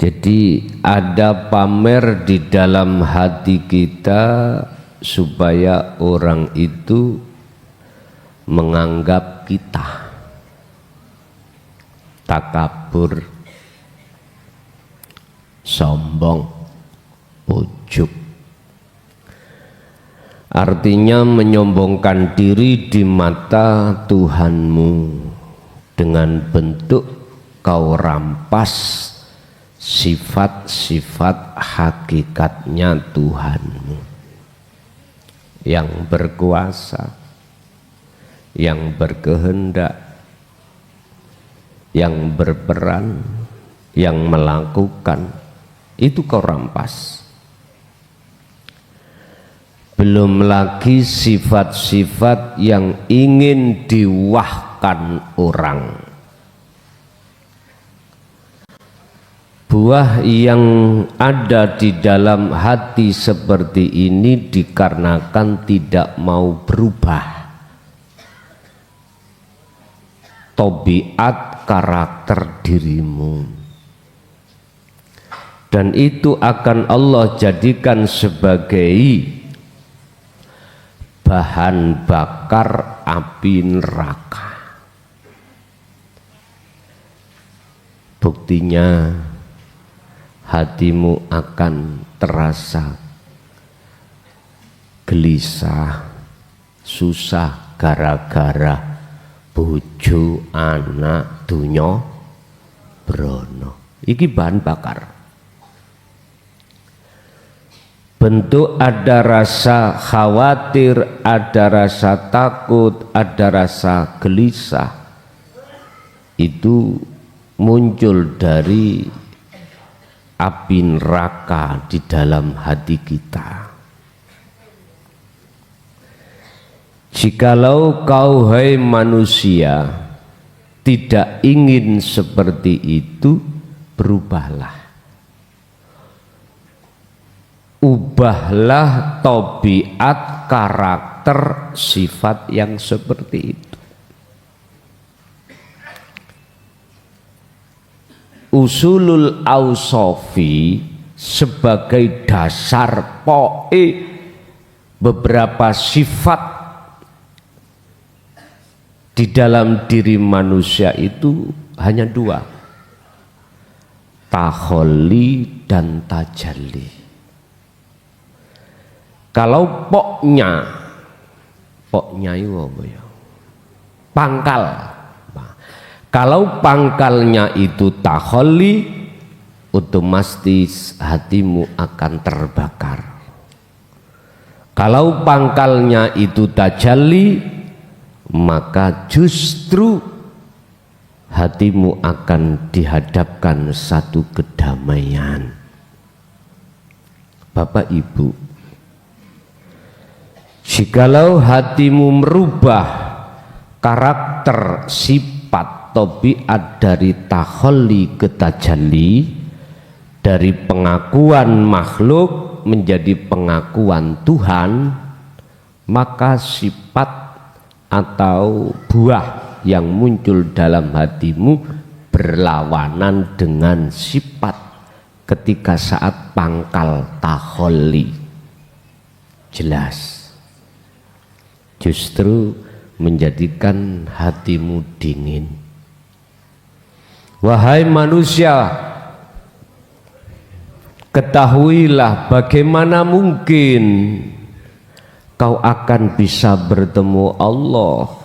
Jadi ada pamer di dalam hati kita supaya orang itu menganggap kita takabur, sombong, ujub. Artinya menyombongkan diri di mata Tuhanmu dengan bentuk kau rampas sifat-sifat hakikatnya Tuhanmu yang berkuasa, yang berkehendak, yang berperan, yang melakukan, itu kau rampas. Belum lagi sifat-sifat yang ingin diwahkan orang. Buah yang ada di dalam hati seperti ini dikarenakan tidak mau berubah. Tabiat karakter dirimu. Dan itu akan Allah jadikan sebagai bahan bakar api neraka. Buktinya hatimu akan terasa gelisah, susah gara-gara bojo anak dunya brono. Iki bahan bakar. Bentuk ada rasa khawatir, ada rasa takut, ada rasa gelisah. Itu muncul dari api neraka di dalam hati kita. Jikalau kau hai manusia tidak ingin seperti itu, berubahlah. Ubahlah tabiat, karakter, sifat yang seperti itu. Usulul ausofi sebagai dasar poe beberapa sifat di dalam diri manusia itu hanya dua, takholli dan tajalli. Kalau poknya itu apa ya? Pangkal. Kalau pangkalnya itu takholli, otomatis hatimu akan terbakar. Kalau pangkalnya itu tajalli, maka justru hatimu akan dihadapkan satu kedamaian. Bapak Ibu, jikalau hatimu merubah karakter, sifat, tabiat dari takholli ke tajalli, dari pengakuan makhluk menjadi pengakuan Tuhan, maka sifat atau buah yang muncul dalam hatimu berlawanan dengan sifat ketika saat pangkal takholli. Jelas, justru menjadikan hatimu dingin. Wahai manusia, ketahuilah bagaimana mungkin kau akan bisa bertemu Allah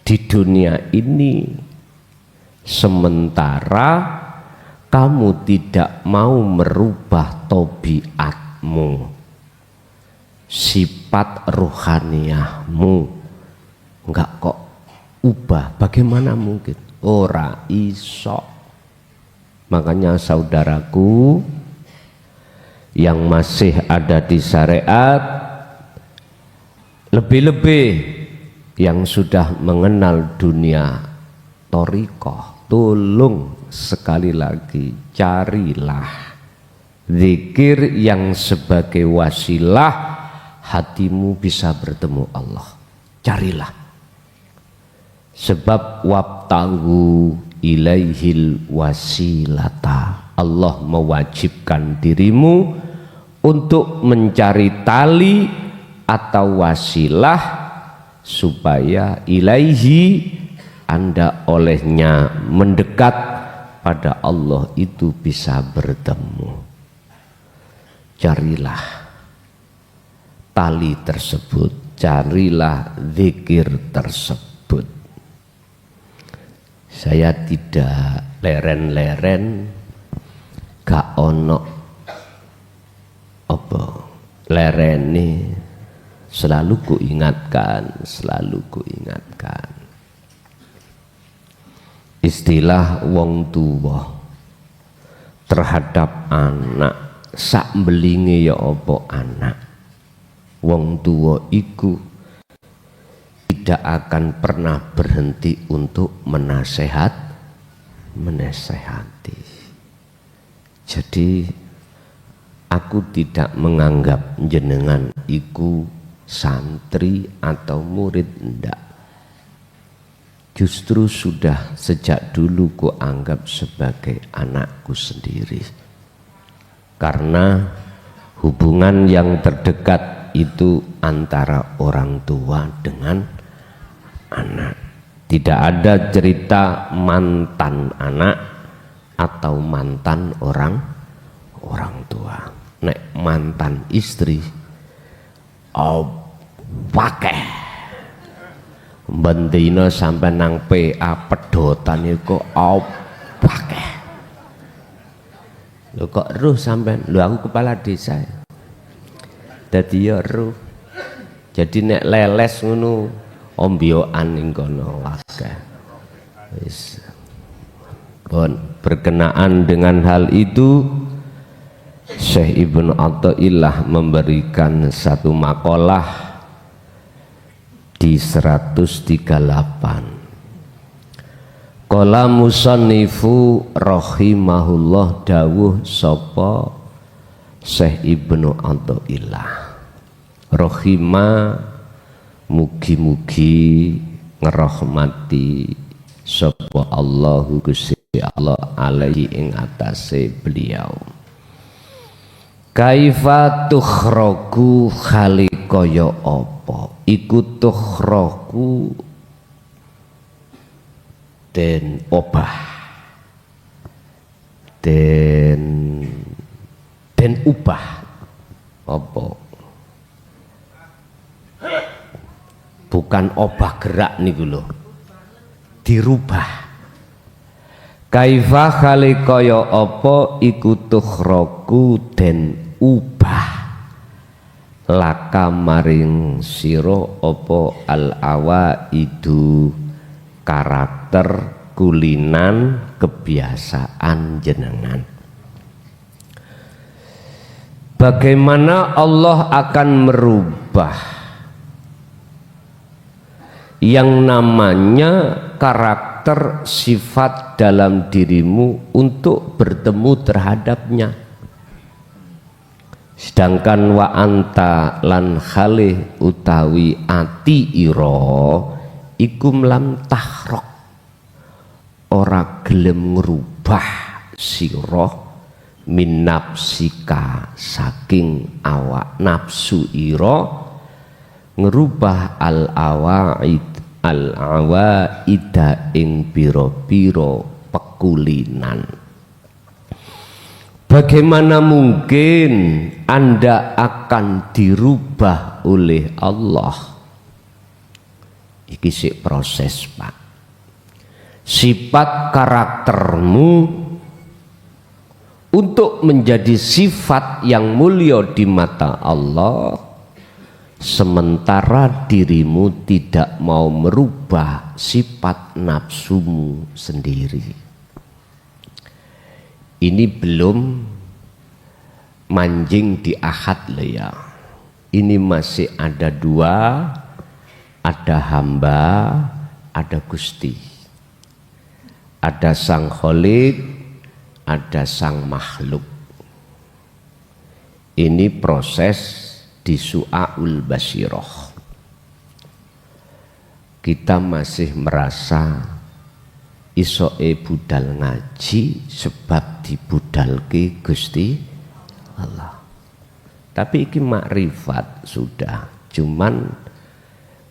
di dunia ini sementara kamu tidak mau merubah tabiatmu, sifat rohaniyahmu. Enggak kok ubah, bagaimana mungkin? Ora iso. Makanya saudaraku yang masih ada di syariat, lebih-lebih yang sudah mengenal dunia thariqah, tolong sekali lagi carilah zikir yang sebagai wasilah hatimu bisa bertemu Allah. Carilah, sebab wabtaghu ilaihil wasilata, Allah mewajibkan dirimu untuk mencari tali atau wasilah supaya ilaihi Anda olehnya mendekat pada Allah itu bisa bertemu. Carilah tali tersebut, carilah zikir tersebut. Saya tidak leren-leren, gak ono apa lereni, selalu kuingatkan. Istilah wong tuwa terhadap anak sak belinge ya apa anak. Wong tuwa iku tidak akan pernah berhenti untuk menasehati. Jadi aku tidak menganggap jenengan iku santri atau murid, ndak. Justru sudah sejak dulu ku anggap sebagai anakku sendiri. Karena hubungan yang terdekat itu antara orang tua dengan anak. Tidak ada cerita mantan anak atau mantan orang tua. Nek mantan istri pakai bendina sampai nang PA pedotan iku pakai. Lho kok ruh sampai, lho aku kepala desa. Dadi ya ruh. Jadi nek leles ngono ombyokan ning kono akeh. Wis. Berkenaan dengan hal itu Syekh Ibnu Athaillah memberikan satu makalah di 138. Qala musannifu rahimahullah, dawuh sapa Syekh Ibnu Athaillah rahimah, mugi-mugi ngerahmati sapa Allahu Gusti Allah alaihi ing atase beliau. Kaifa tukhraku khalikoyo apa iku tukhraku den obah den ubah apa, bukan obah gerak niku lho, dirubah. Kaifa khalikoyo apa iku tukhraku den ubah laka maring siro opo al awaidu karakter kulinan kebiasaan jenengan. Bagaimana Allah akan merubah yang namanya karakter sifat dalam dirimu untuk bertemu terhadapnya. Sedangkan wa anta lan khalih utawi ati ira iku lam tahrok, ora gelem ngrubah sira min nafsika saking awak nafsu ira, ngerubah al awaida ing pira-pira pekulinan. Bagaimana mungkin Anda akan dirubah oleh Allah? Iki sih proses, Pak. Sifat karaktermu untuk menjadi sifat yang mulia di mata Allah, sementara dirimu tidak mau merubah sifat nafsumu sendiri. Ini belum manjing di ahad lah ya. Ini masih ada dua, ada hamba, ada Gusti. Ada sang Khalik, ada sang makhluk. Ini proses di su'aul basiroh. Kita masih merasa isoke budal ngaji sebab dibudalke Gusti Allah. Tapi iki makrifat sudah, cuman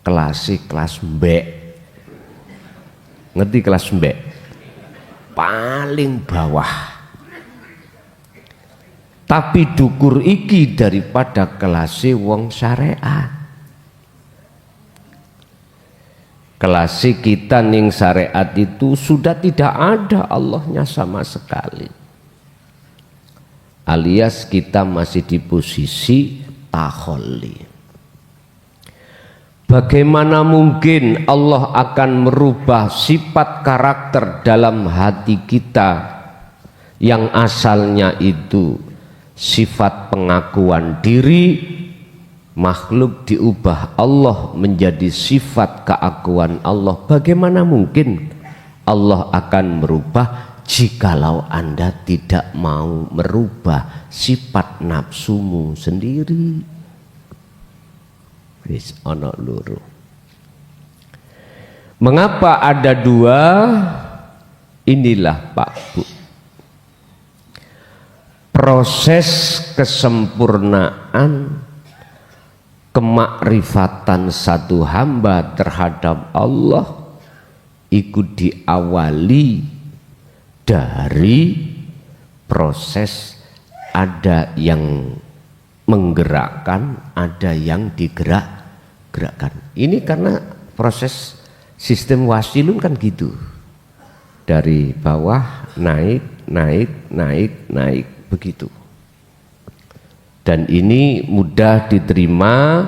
kelas mbek. Ngerti kelas mbek? Paling bawah. Tapi dukur iki daripada kelas wong syariat. Kelas kita ning syariat itu sudah tidak ada Allahnya sama sekali. Alias kita masih di posisi takholli. Bagaimana mungkin Allah akan merubah sifat karakter dalam hati kita yang asalnya itu sifat pengakuan diri, makhluk diubah Allah menjadi sifat keakuan Allah. Bagaimana mungkin Allah akan merubah jikalau Anda tidak mau merubah sifat nafsumu sendiri? Wis ana loro. Mengapa ada dua? Inilah Pak Bu, proses kesempurnaan kemakrifatan satu hamba terhadap Allah ikut diawali dari proses ada yang menggerakkan, ada yang digerakkan. Ini karena proses sistem wasilun kan gitu, dari bawah naik begitu. Dan ini mudah diterima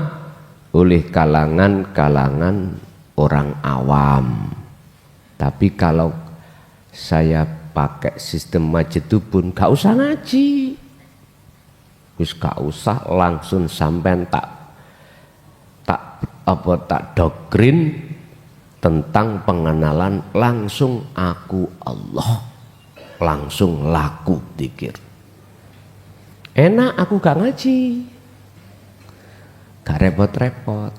oleh kalangan orang awam. Tapi kalau saya pakai sistem majedubun, gak usah ngaji, wis gak usah langsung sampai tak doktrin tentang pengenalan, langsung aku Allah, langsung laku dikir. Enak aku gak ngaji, gak repot-repot.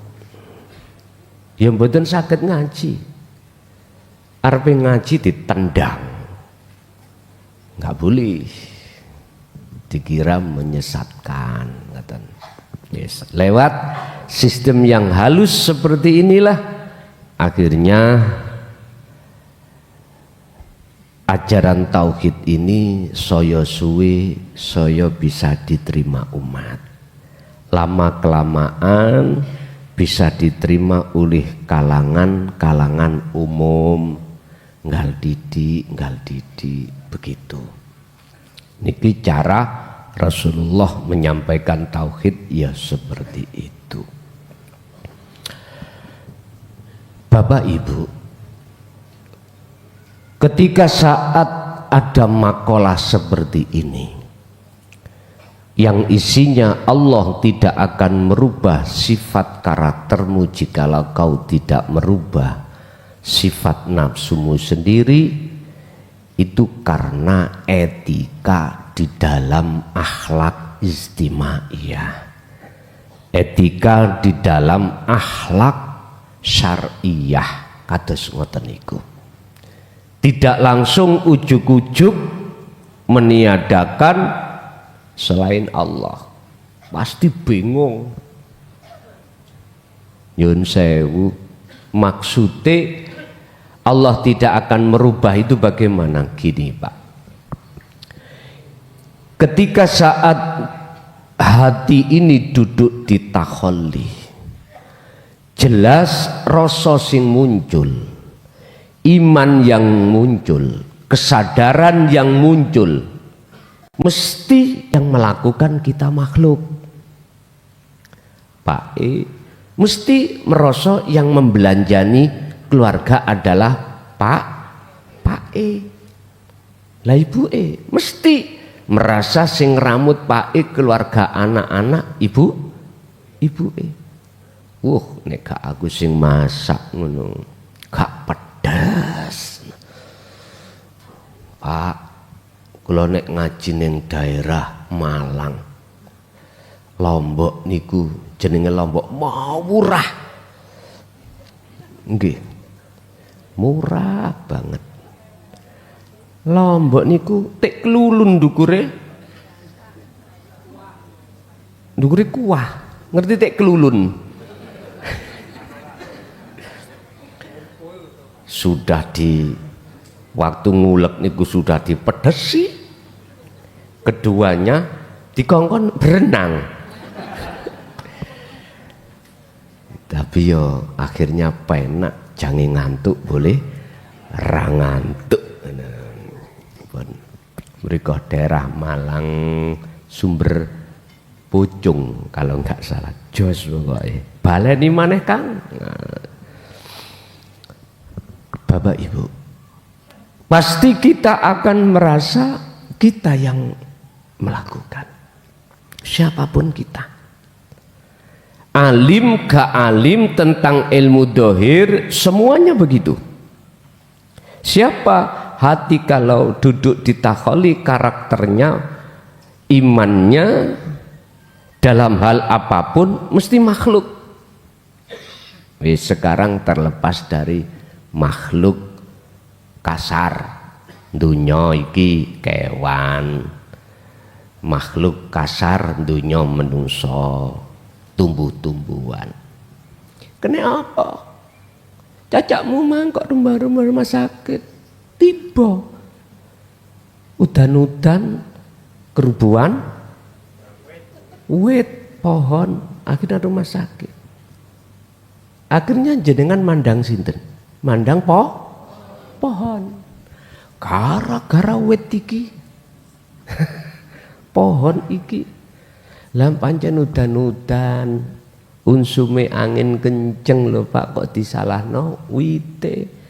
Ya mboten saged ngaji, arepe ngaji ditendang, gak boleh, dikira menyesatkan. Yes. Lewat sistem yang halus seperti inilah akhirnya ajaran tauhid ini soyo suwe soyo bisa diterima umat. Lama kelamaan bisa diterima oleh kalangan umum, nggal didi begitu. Niki cara Rasulullah menyampaikan tauhid ya seperti itu. Bapak Ibu, ketika saat ada makalah seperti ini yang isinya Allah tidak akan merubah sifat karaktermu jikalau kau tidak merubah sifat nafsumu sendiri, itu karena etika di dalam akhlak istimaiyah, etika di dalam akhlak syar'iyah kados ngoten niku. Tidak langsung ujuk-ujuk meniadakan selain Allah, pasti bingung. Yun sewu, maksudnya Allah tidak akan merubah itu bagaimana? Gini Pak, ketika saat hati ini duduk di takholli, jelas rasa sing muncul, iman yang muncul, kesadaran yang muncul, mesti yang melakukan kita makhluk. Pak E mesti merasa yang membelanjani keluarga adalah Pak E. Lah Ibu E mesti merasa sing rambut Pak E keluarga anak-anak Ibu E. Nek gak aku sing masak ngono, gak pedas. Pak, kula nek ngaji ning daerah Malang, Lombok niku jenenge Lombok murah. Nggih. Murah banget. Lombok niku tek kelulun ndukure. Ndukure kuah. Ngerti tek kelulun? Sudah di waktu ngulek niku sudah dipedesi. Keduanya dikongkon berenang. Tapi yo akhirnya penak, jangan ngantuk boleh ra ngantuk. Mereka daerah Malang Sumber Pucung kalau nggak salah, jos pokoknya. Baleni maneh Kang. Bapak Ibu, pasti kita akan merasa kita yang melakukan, siapapun kita, alim gak alim tentang ilmu dohir, semuanya begitu. Siapa hati kalau duduk ditakholi karakternya, imannya dalam hal apapun mesti makhluk. Sekarang terlepas dari makhluk kasar, dunya iki kewan, makhluk kasar dunya menungso, tumbuh-tumbuhan. Kena apa? Cacakmu mangkok rumah sakit. Tiba udan-udan kerubuhan wit pohon akhirnya rumah sakit. Akhirnya jenengan mandang sinten? Mandang pohon. Gara-gara wit iki pohon iki lan pancen udan-udan unsume angin kenceng lho Pak, kok disalahno wite.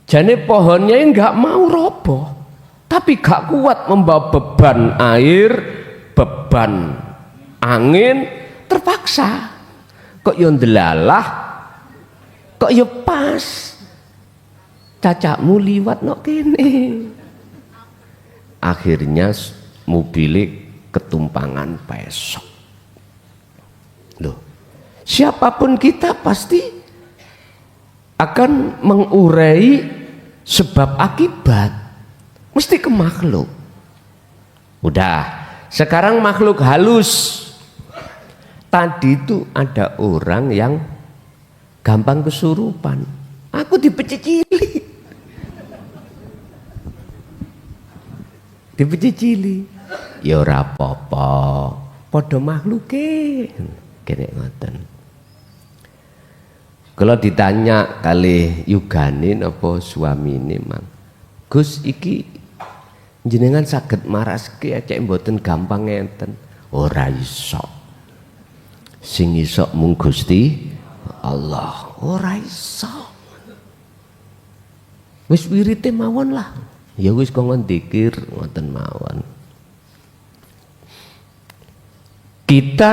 Jane pohonnya enggak mau roboh, tapi gak kuat membawa beban air, beban angin, terpaksa. Kok yo ndelalah, kok yo pas. Cacakmu liwat nok kene. Akhirnya mobil ketumpangan pesok. Loh, siapapun kita pasti akan mengurai sebab akibat, mesti ke makhluk. Udah, sekarang makhluk halus. Tadi itu ada orang yang gampang kesurupan, aku dipecicili. Ya ora apa-apa, padha makhluke kene ngoten. Kalau ditanya kali yugane apa suamine, Mang, Gus iki jenengan saged maraske acek mboten gampang ngenten. Ora iso. Sing iso mung Gusti Allah. Ora iso. Wis wirite mawon lah. Ya wis kongkon dzikir ngoten mawon. Kita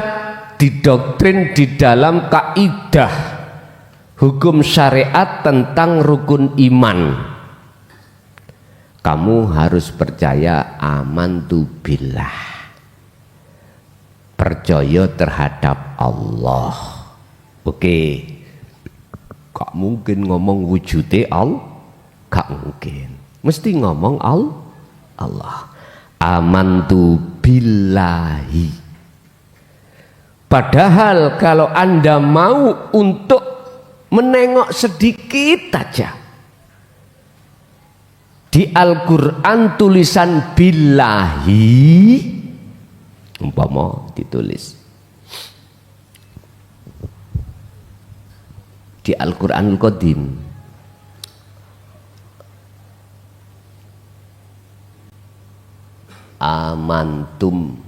didoktrin di dalam kaidah hukum syariat tentang rukun iman. Kamu harus percaya amantu billah, percaya terhadap Allah. Oke, gak mungkin ngomong wujude Allah, gak mungkin, mesti ngomong Allah. Amantu billahi. Padahal kalau Anda mau untuk menengok sedikit aja di Al-Quran tulisan billahi, umpama ditulis di Al-Quranul Qadim, amantum,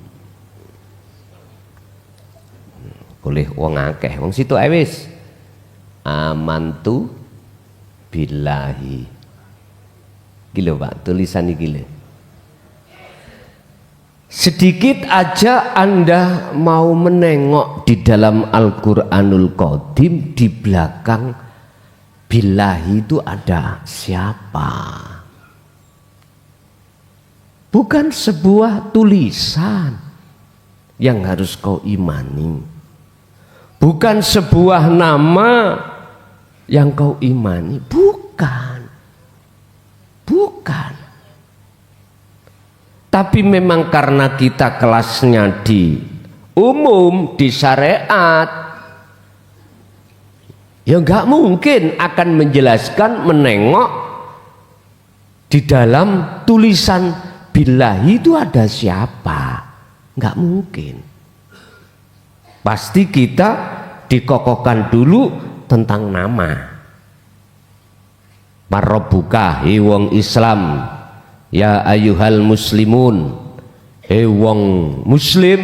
boleh wong akeh, wong situ wis amantu billahi. Gila Pak, tulisan ini gila. Sedikit aja Anda mau menengok di dalam Al-Quranul Qadim, di belakang billahi itu ada siapa? Bukan sebuah tulisan yang harus kau imani, bukan sebuah nama yang kau imani, bukan. Tapi memang karena kita kelasnya di umum, di syariat, ya nggak mungkin akan menjelaskan, menengok di dalam tulisan billahi itu ada siapa, nggak mungkin. Pasti kita dikokohkan dulu tentang nama. Marabbuka, wong Islam, ya ayyuhal muslimun, wong muslim.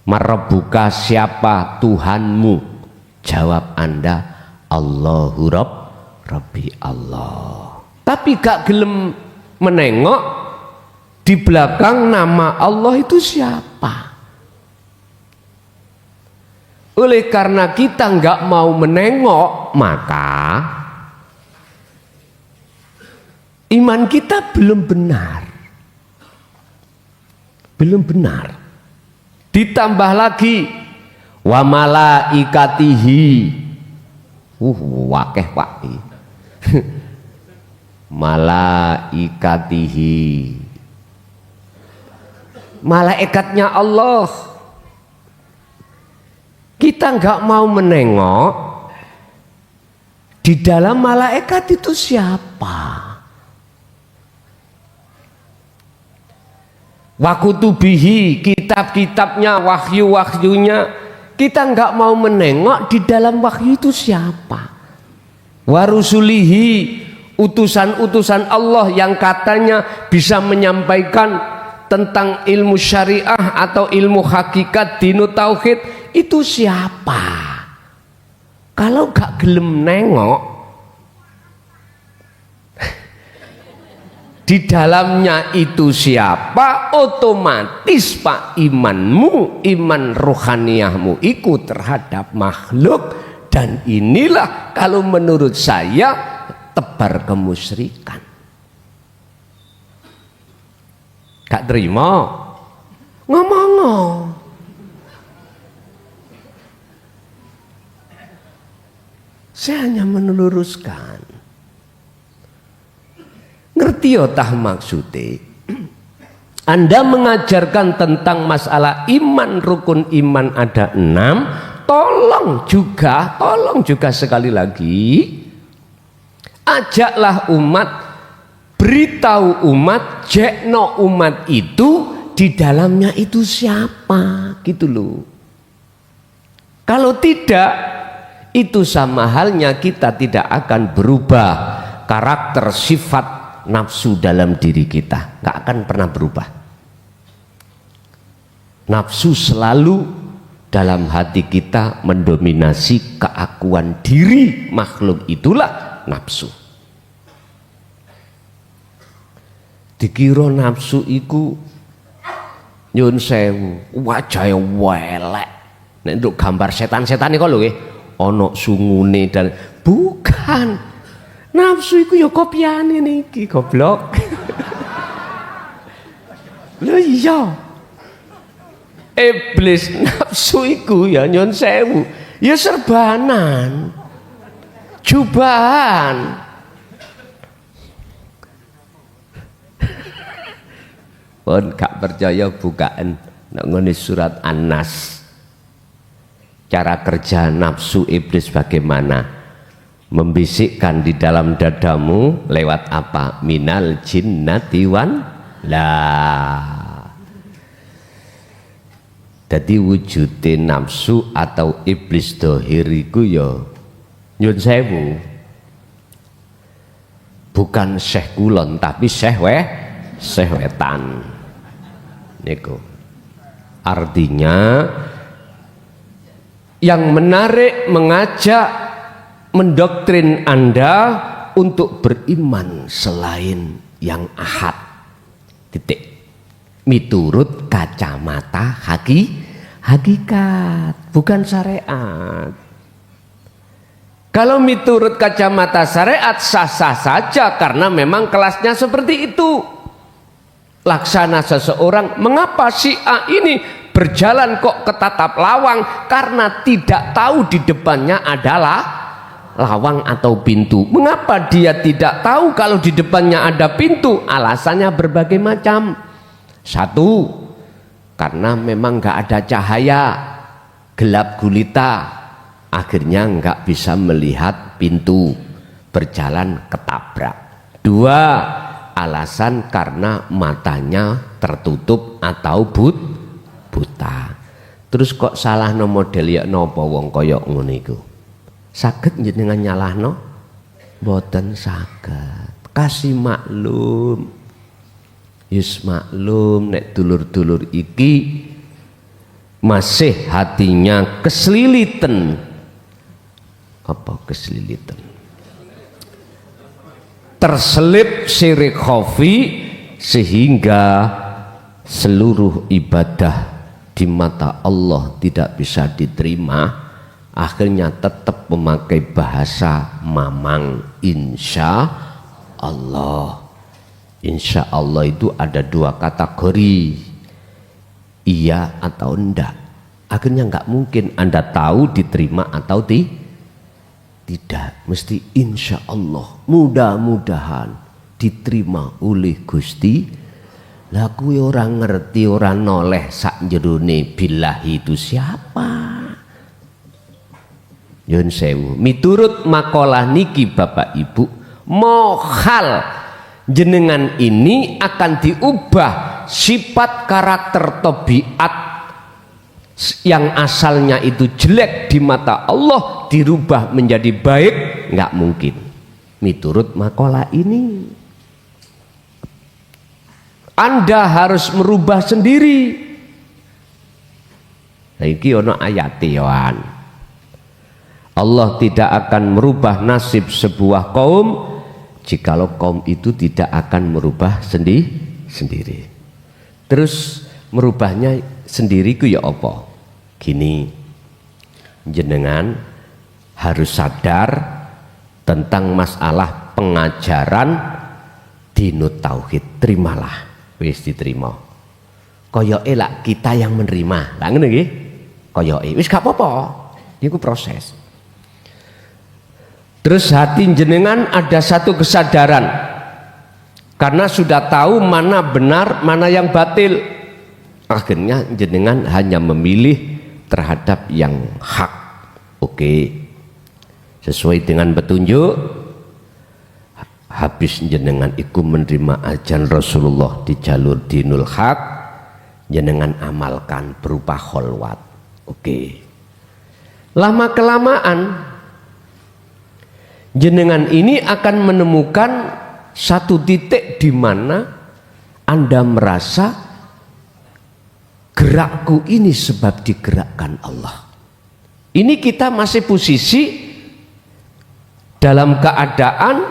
Marabbuka, siapa Tuhanmu? Jawab Anda, Allahu Rabbi, Allah. Tapi gak gelem menengok di belakang nama Allah itu siapa. Oleh karena kita nggak mau menengok, maka iman kita belum benar. Belum benar. Ditambah lagi wa malaikatihi. Wakeh Pak. Malaikatihi. Malaikatnya Allah. Kita nggak mau menengok di dalam malaikat itu siapa. Wakutubihi, kitab-kitabnya, wahyu-wahyunya, kita nggak mau menengok di dalam wahyu itu siapa. Warusulihi, utusan-utusan Allah yang katanya bisa menyampaikan tentang ilmu syariah atau ilmu hakikat dinu tauhid, itu siapa. Kalau nggak gelem nengok di dalamnya itu siapa, otomatis Pak imanmu, iman rohaniyahmu ikut terhadap makhluk. Dan inilah kalau menurut saya tebar kemusyrikan. Gak terima ngomong. Saya hanya meluruskan. Ngerti ya tah maksudnya. Anda mengajarkan tentang masalah iman, rukun iman ada 6. Tolong juga sekali lagi, ajaklah umat, beritahu umat, jekno umat itu di dalamnya itu siapa, gitu loh. Kalau tidak, itu sama halnya kita tidak akan berubah karakter, sifat, nafsu dalam diri kita, nggak akan pernah berubah. Nafsu selalu dalam hati kita mendominasi keakuan diri makhluk, itulah nafsu. Dikira nafsu iku nyun sewu wajahnya welek, nek nduk gambar setan-setan iku lho nggih ana sungune dan bukan. Nafsu iku ya kopiane niki goblok. Lho iya. Iblis nafsu iku ya nyun sewu, ya serbanan, jubahan. Pun gak percaya bukaan nek ngene surat An-Nas. Cara kerja nafsu iblis bagaimana? Membisikkan di dalam dadamu lewat apa? Minal jinnati wan la. Jadi wujudin nafsu atau iblis dohir iku ya nyun sewu, bukan syekh kulon tapi syekh wetan niku. Artinya yang menarik, mengajak, mendoktrin Anda untuk beriman selain yang ahad, titik. Miturut kacamata hakikat, bukan syariat. Kalau miturut kacamata syariat sah-sah saja karena memang kelasnya seperti itu. Laksana seseorang, mengapa si A ini berjalan kok ketatap lawang? Karena tidak tahu di depannya adalah lawang atau pintu. Mengapa dia tidak tahu kalau di depannya ada pintu? Alasannya berbagai macam. Satu, karena memang nggak ada cahaya, gelap gulita, akhirnya nggak bisa melihat pintu, berjalan ketabrak. Dua, alasan karena matanya tertutup atau buta. Terus kok salahno model ya napa wong kaya ngono iku? Saged njenengan nyalahno? Mboten saged. Kasih maklum. Yus maklum nek dulur-dulur iki masih hatinya keselilitan. Apa keselilitan? Terselip syirik khafi sehingga seluruh ibadah di mata Allah tidak bisa diterima, akhirnya tetap memakai bahasa mamang insya Allah. Insya Allah itu ada dua kategori, iya atau enggak. Akhirnya enggak mungkin Anda tahu diterima atau tidak, mesti insya Allah, mudah-mudahan diterima oleh Gusti. Lah kuwi orang ngerti, orang noleh sak jerone billahi itu siapa? Yun sewu, miturut makalah niki Bapak Ibu, mohal jenengan ini akan diubah sifat karakter tabiat yang asalnya itu jelek di mata Allah dirubah menjadi baik, nggak mungkin. Miturut makalah ini Anda harus merubah sendiri. Iki ono ayat yohan. Allah tidak akan merubah nasib sebuah kaum jikalau kaum itu tidak akan merubah sendiri. Terus merubahnya sendiri ku ya apa? Gini, jenengan harus sadar tentang masalah pengajaran dinut tauhid. Terimalah, wis diterima. Koyoke lak kita yang menerima. Lah ngene nggih. Koyoke wis gak apa-apa. Iku proses. Terus hati jenengan ada satu kesadaran, karena sudah tahu mana benar mana yang batil, akhirnya jenengan hanya memilih terhadap yang hak. Oke, sesuai dengan petunjuk. Habis jenengan ikut menerima ajaran Rasulullah di jalur dinul haq, jenengan amalkan berupa kholwat. Oke, lama kelamaan jenengan ini akan menemukan satu titik di mana Anda merasa gerakku ini sebab digerakkan Allah. Ini kita masih posisi dalam keadaan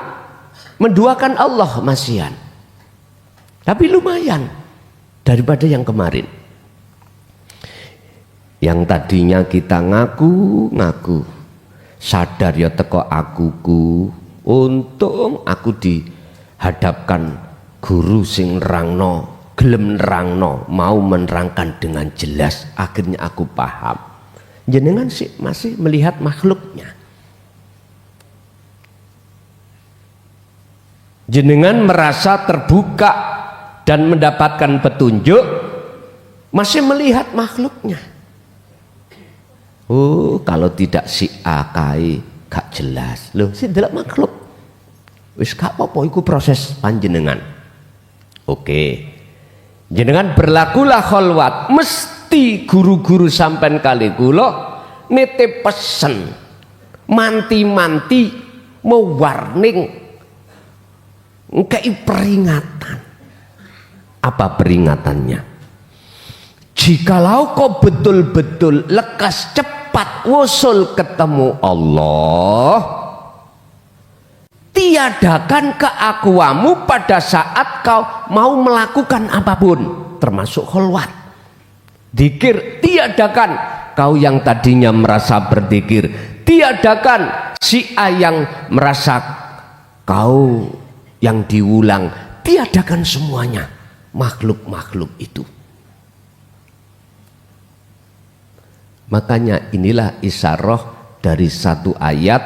menduakan Allah masihan, tapi lumayan daripada yang kemarin. Yang tadinya kita ngaku sadar ya teko akuku, untung aku dihadapkan guru sing nerangno, gelem nerangno, mau menerangkan dengan jelas, akhirnya aku paham. Jenengan sih masih melihat makhluknya. Jenengan merasa terbuka dan mendapatkan petunjuk, masih melihat makhluknya. Oh, kalau tidak si akai gak jelas. Loh, si delok makhluk. Wis gak apa-apa iku proses panjenengan. Oke. Jenengan berlakulah kholwat. Mesti guru-guru sampean kali kula nitip pesen. Manti-manti mau warning. Ngkai peringatan. Apa peringatannya? Jikalau kau betul-betul lekas cepat wusul ketemu Allah, tiadakan keakuanmu pada saat kau mau melakukan apapun, termasuk kholwat. Dikir, tiadakan kau yang tadinya merasa berzikir, tiadakan si A yang merasa kau yang diulang, tiadakan semuanya makhluk-makhluk itu. Makanya inilah isyarah dari satu ayat,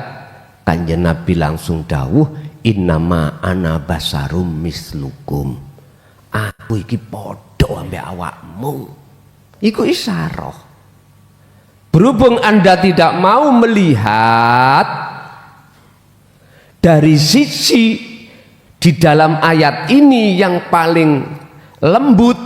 Kanjeng Nabi langsung dawuh, innama ana basarum mislukum. Aku iki padha podo ambek awakmu. Iku isyarah. Berhubung Anda tidak mau melihat dari sisi di dalam ayat ini yang paling lembut,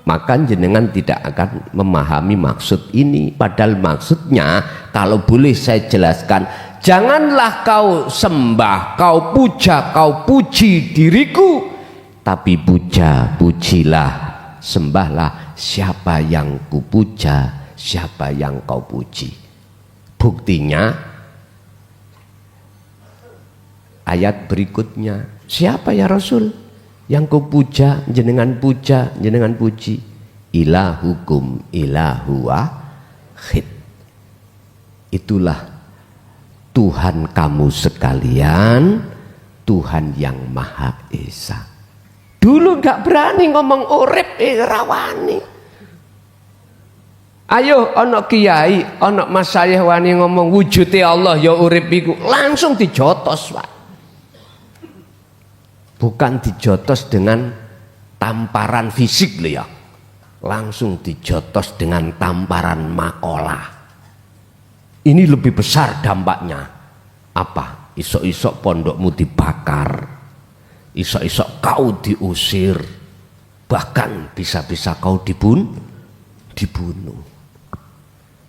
maka jenengan tidak akan memahami maksud ini. Padahal maksudnya, kalau boleh saya jelaskan, janganlah kau sembah, kau puja, kau puji diriku, tapi pujilah, sembahlah siapa yang kupuja, siapa yang kau puji. Buktinya ayat berikutnya, siapa ya Rasul yang kau puja, jenengan puji? Ilahukum ilahu wahid. Itulah Tuhan kamu sekalian, Tuhan yang Maha Esa. Dulu gak berani ngomong urip rawani. Ayo ana kiai, ana masyayikh wani ngomong wujude Allah ya urip iku, langsung dijotos, Pak. Bukan dijotos dengan tamparan fisik loh ya, langsung dijotos dengan tamparan makalah. Ini lebih besar dampaknya. Apa? Isok-isok pondokmu dibakar, isok-isok kau diusir, bahkan bisa-bisa kau dibunuh.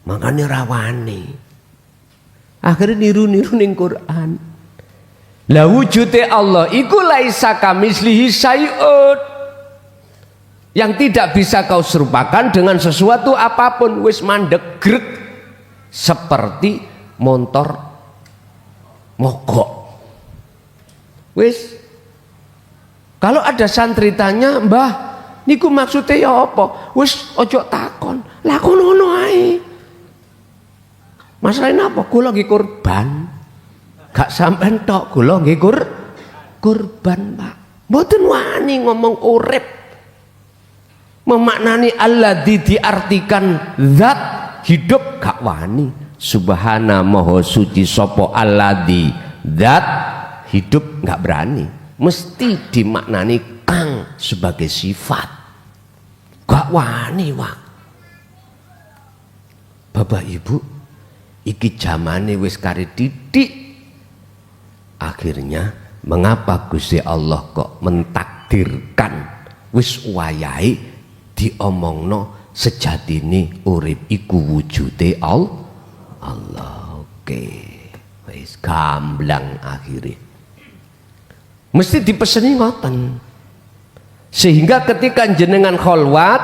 Makanya rawani. Akhirnya niru-niru ning Quran. La wujude Allah iku laisa kamislihi syai'un. Yang tidak bisa kau serupakan dengan sesuatu apapun, wis mandek grek seperti motor mogok. Wis. Kalau ada santri tanya, "Mbah, niku maksudnya ya apa?" Wis ojo takon, lakon ngono ae. Masalahnya apa? Kula nggih kurban. Gak sampean tok, kula nggih kurban, Pak. Mboten wani ngomong urip. Memaknani alladzi diartikan zat hidup gak wani. Subhana maha suci sapa alladzi zat hidup gak berani. Mesti dimaknani kang sebagai sifat. Gak wani, Pak. Bapak Ibu, iki zamane wis kare titik. Akhirnya mengapa Gusti Allah kok mentakdirkan wis wayahe diomongno sejatine urip iku wujude Allah. Oke, wis gamblang akhirnya. Mesti dipeseni ngoten. Sehingga ketika jenengan kholwat,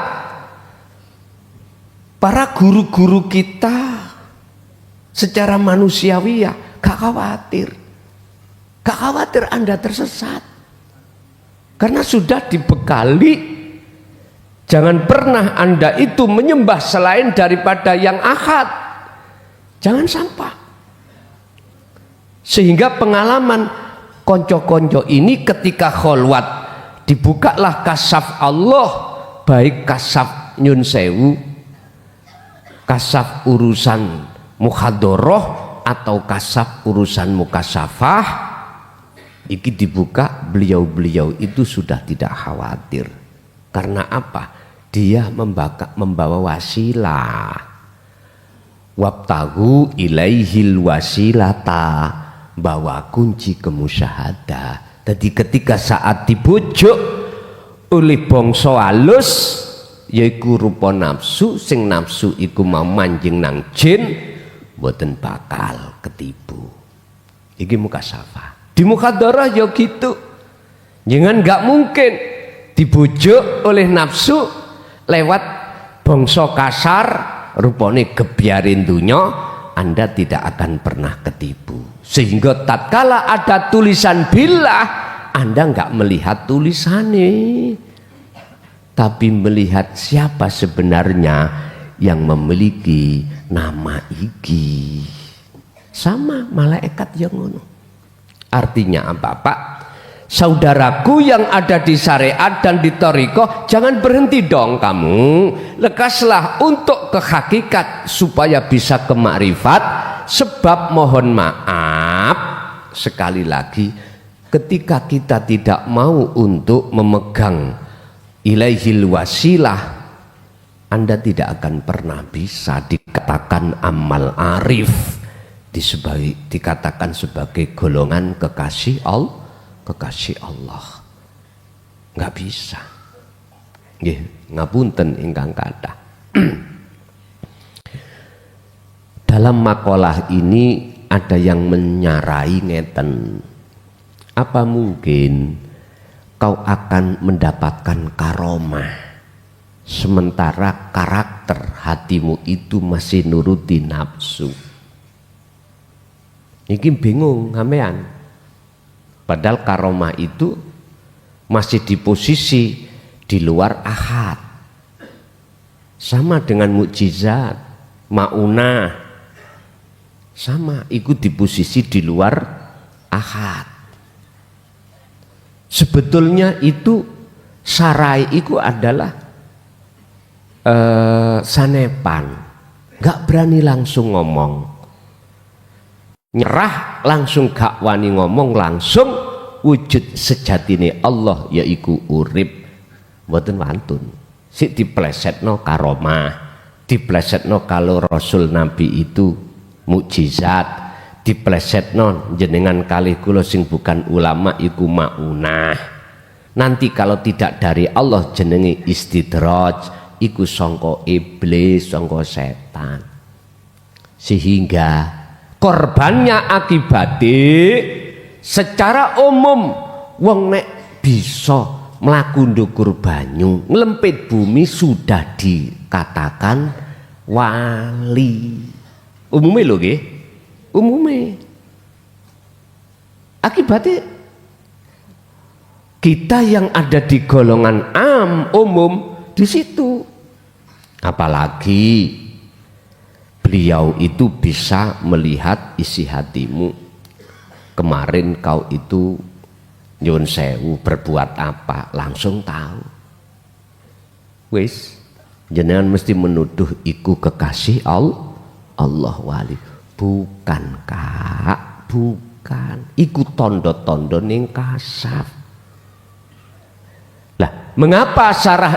para guru-guru kita secara manusiawi ya gak khawatir. Gak khawatir Anda tersesat. Karena sudah dibekali, jangan pernah Anda itu menyembah selain daripada yang ahad. Jangan sampai. Sehingga pengalaman konco-konco ini ketika kholwat, dibukalah kasaf Allah, baik kasaf nyun sewu, kasaf urusan mukhadoroh atau kasaf urusan mukasafah. Iki dibuka, beliau-beliau itu sudah tidak khawatir. Karena apa? Dia membawa wasilah. Wabtagu ilaihil wasilata, bawa kunci kemusyahadah. Jadi ketika saat dibujuk oleh bangsa halus, yaiku rupa nafsu, sing nafsu iku mau manjing nang jin, mboten bakal ketipu. Iki mukasafah. Di mukhadarah ya gitu. Jangan gak mungkin dibujuk oleh nafsu lewat bangsa kasar, rupane gebyarin dunya, Anda tidak akan pernah ketipu. Sehingga tatkala ada tulisan billah, Anda gak melihat tulisannya, tapi melihat siapa sebenarnya yang memiliki nama iki. Sama malaikat yang ngono. Artinya apa, Pak? Saudaraku yang ada di syariat dan di thariqah, jangan berhenti dong kamu. Lekaslah untuk ke hakikat supaya bisa ke makrifat. Sebab mohon maaf, sekali lagi, ketika kita tidak mau untuk memegang ilaihil wasilah, Anda tidak akan pernah bisa dikatakan amal arif, dikatakan sebagai golongan kekasih Allah. Nggak bisa. Nggih, ngapunten ingkang kathah. Dalam makalah ini ada yang menyarai ngeten, apa mungkin kau akan mendapatkan karomah sementara karakter hatimu itu masih nuruti nafsu? Iki bingung sampean. Padahal karomah itu masih di posisi di luar ahad. Sama dengan mukjizat, maunah. Sama, ikut di posisi di luar ahad. Sebetulnya itu sarai itu adalah sanepan, gak berani langsung ngomong, nyerah langsung gak wani ngomong, langsung wujud sejatine Allah yaiku urip, mboten wantun. Sik diplesetno karomah, diplesetno kalau Rasul Nabi itu mukjizat, diplesetno jenengan kalih kula sing bukan ulama iku maunah. Nanti kalau tidak dari Allah jenenge istidraj, iku sangka iblis, sangka setan. Sehingga korbannya akibatnya secara umum wong nek bisa mlaku ndukur banyu, nglempit bumi sudah dikatakan wali. Umumnya lho nggih, umumnya. Akibatnya kita yang ada di golongan umum di situ. Apalagi beliau itu bisa melihat isi hatimu. Kemarin kau itu nyun sewu berbuat apa, langsung tahu. Wis, jenengan mesti menuduh iku kekasih Allah wali. Bukan kak, bukan. Iku tondo-tondo ning kasaf. Lah, mengapa sarah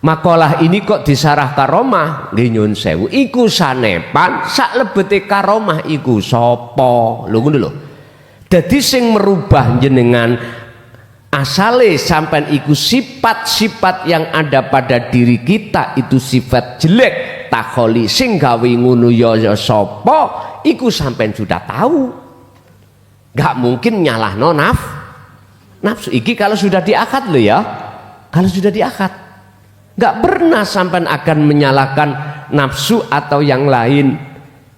makalah ini kok disarah karomah? Nggih nyun sewu, iku sanepan sak lebete karomah iku sapa? Lho ngono lho. Dadi sing merubah jenengan asale sampean iku sifat-sifat yang ada pada diri kita itu sifat jelek. Takholi sing gawe ngono ya sapa, iku sampean sudah tahu. Gak mungkin nyalahno nafsu. Iki kalau sudah diakad loh ya. Kalau sudah diakad, gak pernah sampean akan menyalahkan nafsu atau yang lain.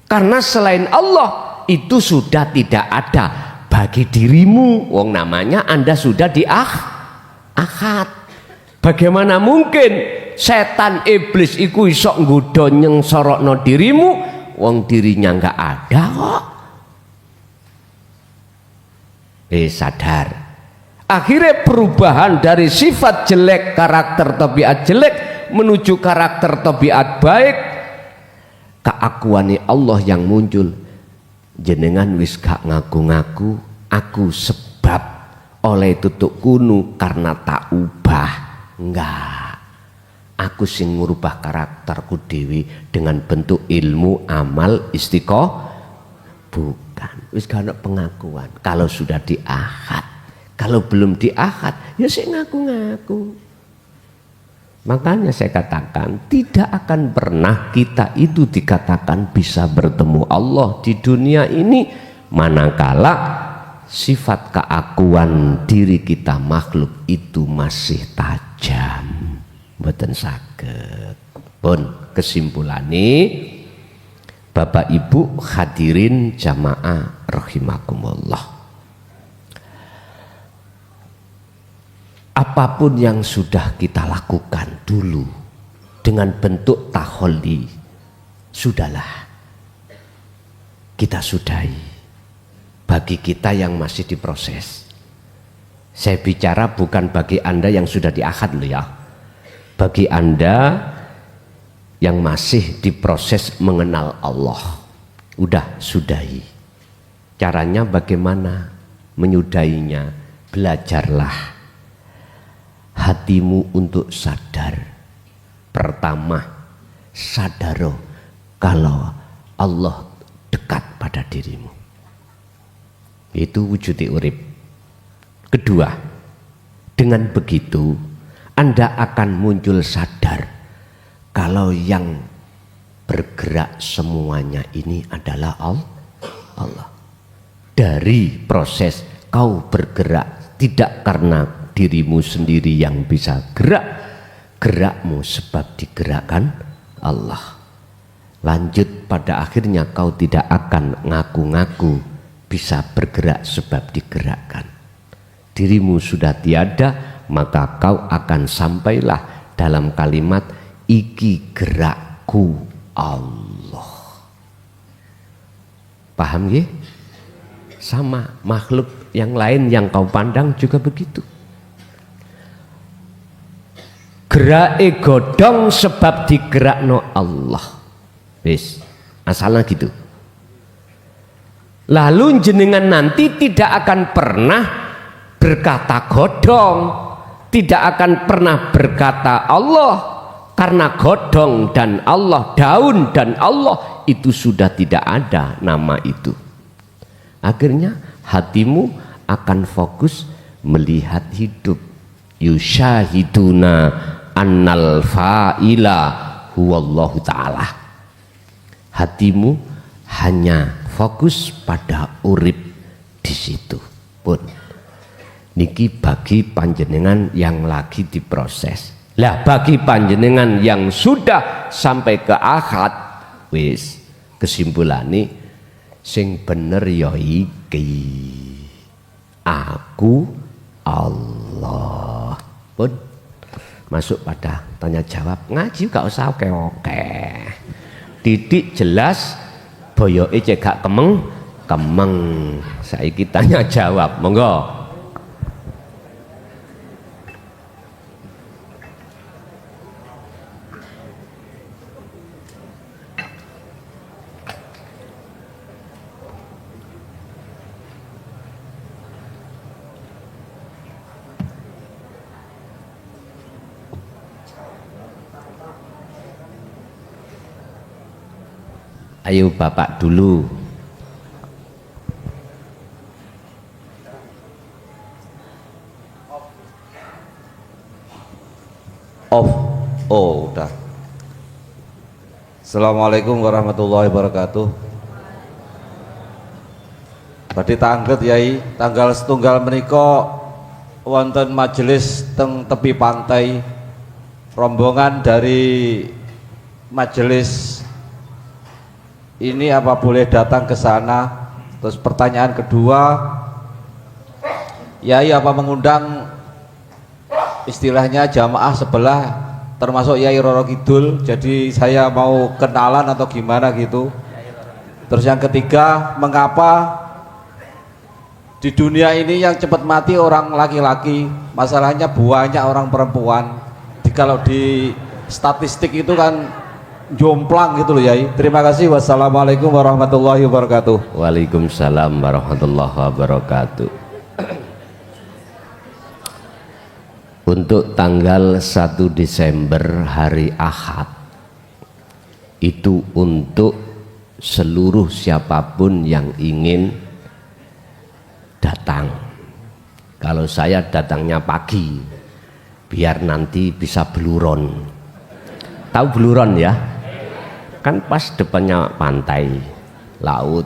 Karena selain Allah itu sudah tidak ada bagi dirimu. Wong namanya Anda sudah diakad. Bagaimana mungkin setan iblis iku iso nggodha nyengsorokno dirimu, wong dirinya enggak ada kok. Sadar. Akhirnya perubahan dari sifat jelek, karakter tabiat jelek menuju karakter tabiat baik, keakuane Allah yang muncul. Jenengan wis gak ngaku-ngaku aku sebab oleh tutuk kunu karena tak ubah. Enggak, aku sing ngubah karakterku dewi dengan bentuk ilmu, amal, istiqomah. Bukan, wis gak ada pengakuan. Kalau sudah diakad, kalau belum diakad ya sik ngaku-ngaku. Makanya saya katakan tidak akan pernah kita itu dikatakan bisa bertemu Allah di dunia ini manakala sifat keakuan diri kita makhluk itu masih tajam. Mboten saged. Pun kesimpulannya Bapak Ibu hadirin jamaah rahimakumullah. Apapun yang sudah kita lakukan dulu dengan bentuk taholli, sudahlah kita sudahi. Bagi kita yang masih diproses, saya bicara bukan bagi Anda yang sudah diakad loh ya. Bagi Anda yang masih diproses mengenal Allah, udah sudahi. Caranya bagaimana menyudahinya? Belajarlah hatimu untuk sadar. Pertama, sadaro kalau Allah dekat pada dirimu. Itu wujud urip. Kedua, dengan begitu Anda akan muncul sadar kalau yang bergerak semuanya ini adalah Allah. Dari proses kau bergerak tidak karena dirimu sendiri yang bisa gerak, gerakmu sebab digerakkan Allah. Lanjut pada akhirnya kau tidak akan ngaku-ngaku bisa bergerak sebab digerakkan. Dirimu sudah tiada, maka kau akan sampailah dalam kalimat iki gerakku Allah. Paham ya? Sama makhluk yang lain yang kau pandang juga begitu. Gerake godhong sebab digerakno Allah. Wis, asalnya gitu. Lalu jenengan nanti tidak akan pernah berkata godhong, tidak akan pernah berkata Allah, karena godhong dan Allah, daun dan Allah itu sudah tidak ada nama itu. Akhirnya hatimu akan fokus melihat hidup. Yusyahiduna annal fa'ila huwallahu ta'ala. Hatimu hanya fokus pada urip di situ pun. Niki bagi panjenengan yang lagi diproses. Lah bagi panjenengan yang sudah sampai ke akad, wis kesimpulannya sing bener ya iki, aku Allah. Pun masuk pada tanya jawab. Ngaji gak usah oke-oke, titik jelas, boyoke cek gak kemeng. Saiki tanya jawab, monggo. Ayo Bapak dulu. Off. Oh, udah. Assalamualaikum warahmatullahi wabarakatuh. Badhe tangget Yai, tanggal setunggal menika wonten majelis teng tepi pantai. Rombongan dari majelis ini apa boleh datang ke sana? Terus pertanyaan kedua, Yai apa mengundang istilahnya jamaah sebelah termasuk Yai Roro Kidul, jadi saya mau kenalan atau gimana gitu. Terus yang ketiga, mengapa di dunia ini yang cepat mati orang laki-laki, masalahnya banyak orang perempuan. Kalau di statistik itu kan jomplang gitu loh Yai. Terima kasih. Wassalamualaikum warahmatullahi wabarakatuh. Waalaikumsalam warahmatullahi wabarakatuh. Untuk tanggal 1 Desember hari Ahad itu untuk seluruh siapapun yang ingin datang. Kalau saya datangnya pagi biar nanti bisa beluron. Tahu beluron ya? Kan pas depannya pantai laut,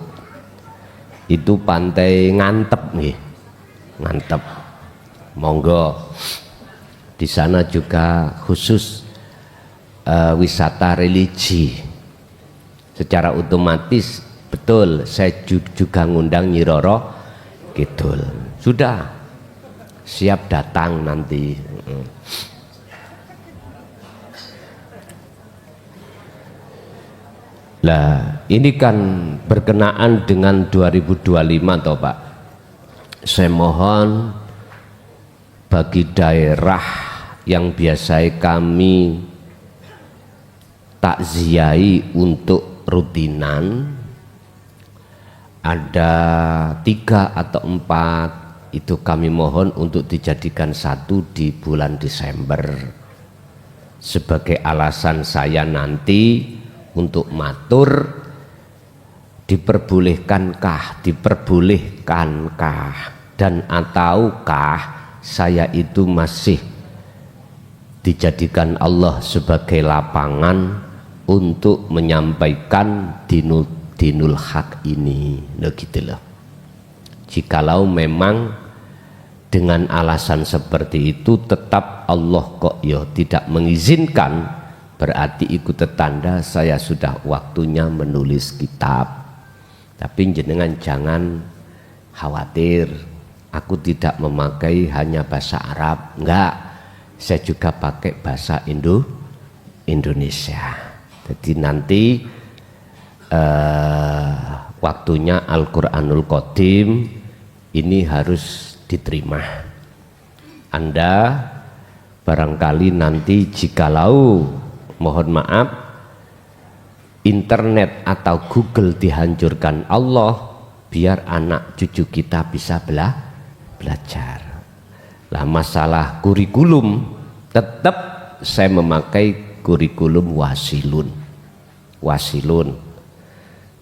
itu pantai Ngantep nih, Ngantep. Monggo di sana juga khusus wisata religi. Secara otomatis betul saya juga ngundang Nyi Roro Kidul. Sudah siap datang nanti. Lah ini kan berkenaan dengan 2025 toh Pak. Saya mohon bagi daerah yang biasa kami takziahi untuk rutinan, ada 3 atau 4 itu kami mohon untuk dijadikan satu di bulan Desember sebagai alasan saya nanti untuk matur, diperbolehkankah dan ataukah saya itu masih dijadikan Allah sebagai lapangan untuk menyampaikan dinul hak ini. Nah gitu loh. Jikalau memang dengan alasan seperti itu tetap Allah kok ya tidak mengizinkan, berarti itu tanda saya sudah waktunya menulis kitab. Tapi jenengan jangan khawatir, aku tidak memakai hanya bahasa Arab, enggak, saya juga pakai bahasa Indonesia. Jadi nanti waktunya Al-Quranul Qadim ini harus diterima. Anda barangkali nanti jikalau mohon maaf internet atau Google dihancurkan Allah, biar anak cucu kita bisa belajar. Lah masalah kurikulum tetap saya memakai kurikulum wasilun.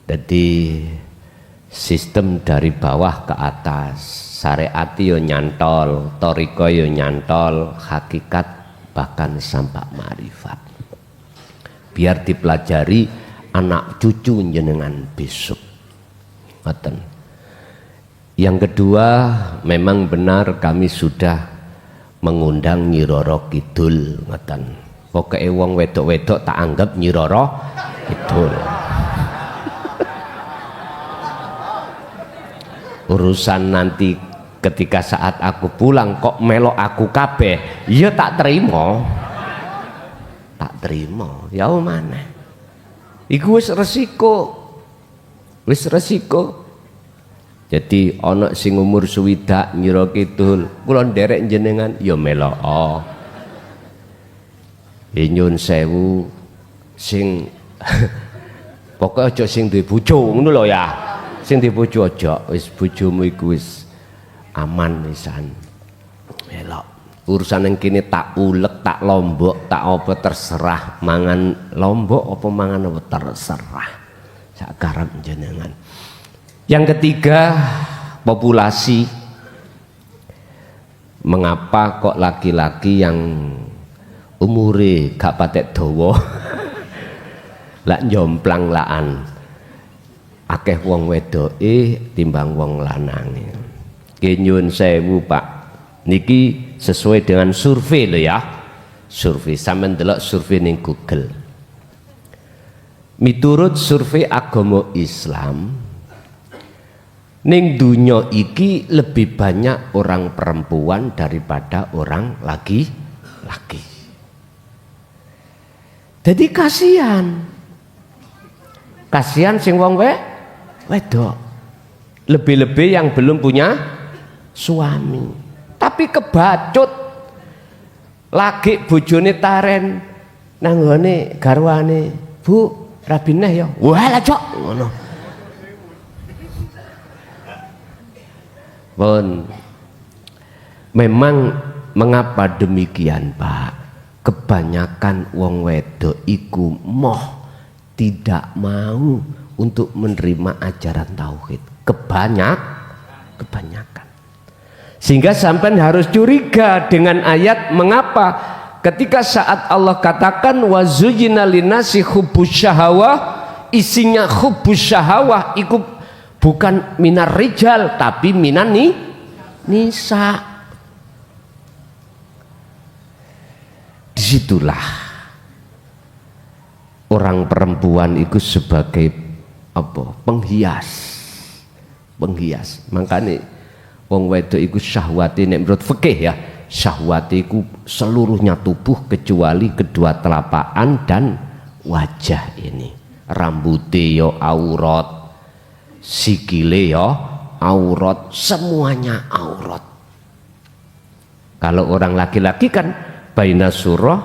Jadi sistem dari bawah ke atas, syariat yo nyantol, toriko yo nyantol, hakikat bahkan sampai marifat. Biar dipelajari anak cucu jenengan besok. Ngoten. Yang kedua, memang benar kami sudah mengundang Nyi Roro Kidul, ngoten. Pokoke wong wedok-wedok tak anggap Nyi Roro Kidul. Urusan nanti ketika saat aku pulang kok melok aku kabeh, ya tak terima. Tak terima. Ya mana? Iku wis resiko. Jadi ana sing umur swidak Nyi Roro Kidul, kula nderek jenengan ya melok. Nyun sewu sing pokoke aja sing duwe bojo ngono lho ya. Sing duwe bojo aja, wis bojomu iku wis aman wisan. Melok. Urusan yang kini tak ulek, tak lombok, tak apa terserah. Mangan lombok apa mangan apa terserah. Sak karep jenengan. Yang ketiga, populasi. Mengapa kok laki-laki yang umure gak patek dawa lak njomplang laan akeh wong wedoke timbang wong lanange. Nyuwun sewu Pak, niki sesuai dengan survei lho ya. Survei sampeyan delok survei ning Google. Miturut survei agama Islam, ning dunya iki lebih banyak orang perempuan daripada orang laki-laki. Jadi kasihan sing wong wedok, lebih-lebih yang belum punya suami. Tapi kebacut lagi bojone taren nanggone garwane, Bu, rabineh ya. Wah lah cok ngono. Pun memang mengapa demikian Pak? Kebanyakan wong wedok iku tidak mau untuk menerima ajaran tauhid. Kebanyakan. Sehingga sampai harus curiga dengan ayat mengapa ketika saat Allah katakan wazujina linasi hubbus syahawah, isinya hubbus syahawah iku bukan minar rijal tapi minan nisa. Disitulah orang perempuan itu sebagai apa? Penghias. Makanya wong wedok iku syahwate nek menurut fikih ya, syahwate iku seluruhnya tubuh kecuali kedua telapakan dan wajah ini. Rambute yo aurat, sikile yo aurat, semuanya aurat. Kalau orang laki-laki kan baina surah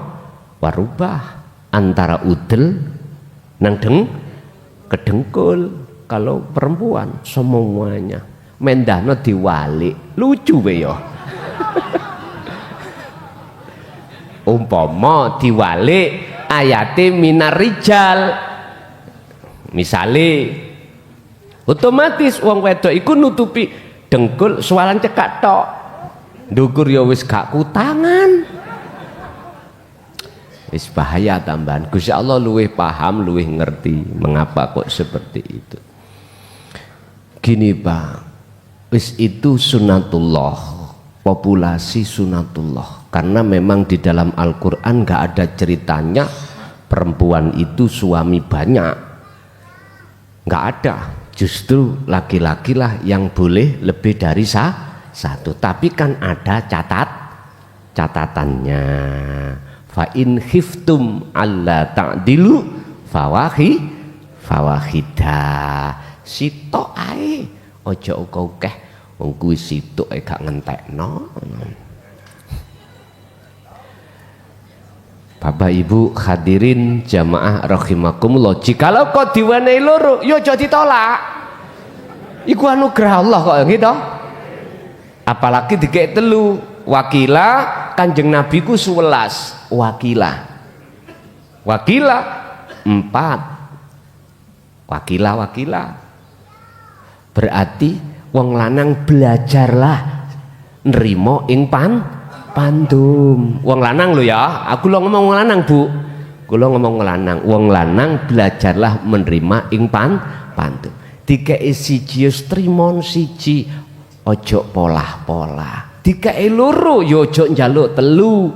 warubah, antara udel nang kedengkul. Kalau perempuan semuanya mendahno diwalik. Lucu wae ya. Umpama diwalik ayate minar rijal, misale otomatis wong wedok iku nutupi dengkul sualan cekak tok, ndukur ya wis gak kutangan, wis bahaya tambahan. Gusti Allah luwih paham, luwih ngerti mengapa kok seperti itu. Gini Pak, wis itu sunatullah, populasi sunatullah. Karena memang di dalam Al-Quran gak ada ceritanya perempuan itu suami banyak, gak ada. Justru laki-laki lah yang boleh lebih dari satu. Tapi kan ada catatannya. Fa in khiftum alla ta'dilu fawahidah. Sitok ae, ojo akeh wong kuwi sitok ae gak ngentekno. Bapak Ibu hadirin jamaah rahimakumullah, jikalau kau diwenehi loro yo aja ditolak, iku anugerah Allah kok gitu. Apalagi dikek telu, wakila Kanjeng Nabi ku 11, wakila 4, wakila berarti wong lanang belajarlah nrimo ing pandum. Wong lanang lo ya, aku lo ngomong wong lanang Bu, kula ngomong lanang. Wong lanang belajarlah menerima ing pandum. Dikei siji yo trimon siji, ojo polah-polah. Dikei loro yo ojo njaluk telu.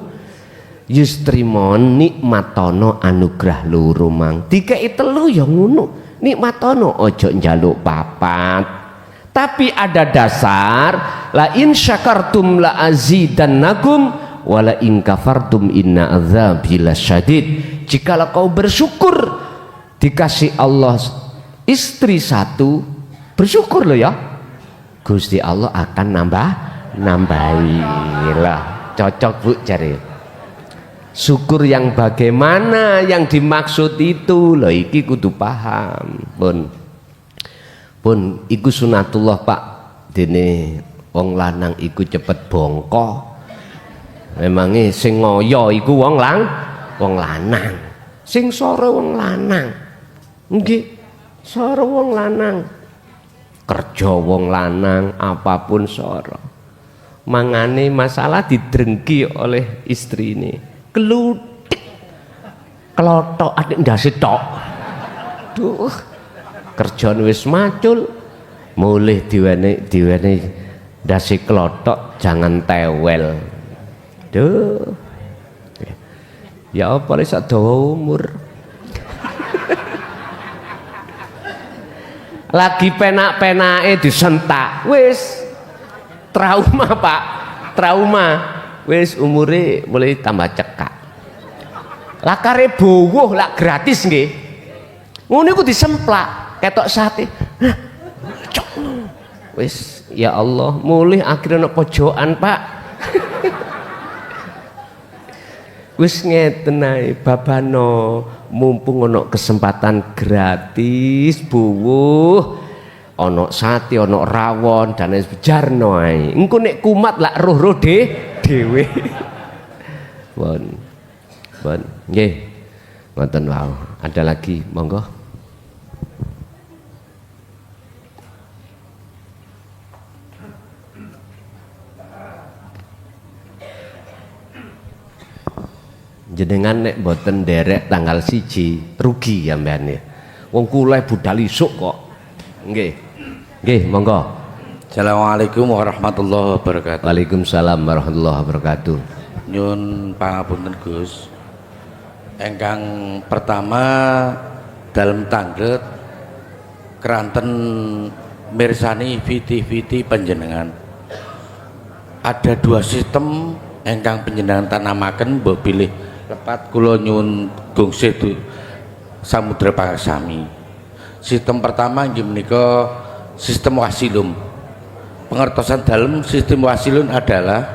Yustrimon nikmatono anugerah loro mang. Dikei telu yo ngono, nikmatono ojo njaluk papat. Tapi ada dasar, la in syakartum la azidannakum wa la in kafartum inna adzabi lasyadid. Jikalau kau bersyukur dikasih Allah istri satu, bersyukur lo ya, Gusti Allah akan nambahi lah. Cocok Bu cari. Syukur yang bagaimana yang dimaksud itu loh, iki kudu paham pun iku sunatullah Pak. Dene wong lanang iku cepet bongko. Memangnya sing ngoyo iku wong lanang. Sing sore wong lanang. Nggih, sore wong lanang. Kerja wong lanang, apapun sore. Mangane masalah didrengki oleh istri ini. Kelutik. Kelotok adik ndase tok. Duh. Kerjaan wis macul, mulih diwene dasi klotok, jangan tewel. Duh. Ya apa wis dawa umur. Lagi penak-penake disentak, wis trauma Pak, trauma. Wis umure mulai tambah cekak. Lakare bowuh lak gratis nggih. Ngono iku disemplak. Ketok sate, wis ya Allah, mulih akhirnya nak pojokan Pak. Wis ngeten ae babano, mumpung ono kesempatan gratis buwuh, ono sate, ono rawon dan jarno ae. Engko nek kumat lak roh-roh dhewe. Bon, nggih, ngoten wae. Ada lagi, monggo. Jenengan nek boten derek tanggal 1 rugi ya mbane. Wong kula budal isuk kok. Nggih, monggo. Assalamualaikum warahmatullahi wabarakatuh. Waalaikumsalam warahmatullahi wabarakatuh. Nyun pangapunten Gus. Engkang pertama dalam tanglet keranten mirsani viti-viti panjenengan. Ada 2 sistem engkang panjenengan tanamaken mbok pilih lepat kula nyuwun gongsih samudra pangasami. Sistem pertama inggih menika sistem wasilum. Pengertosan dalam sistem wasilum adalah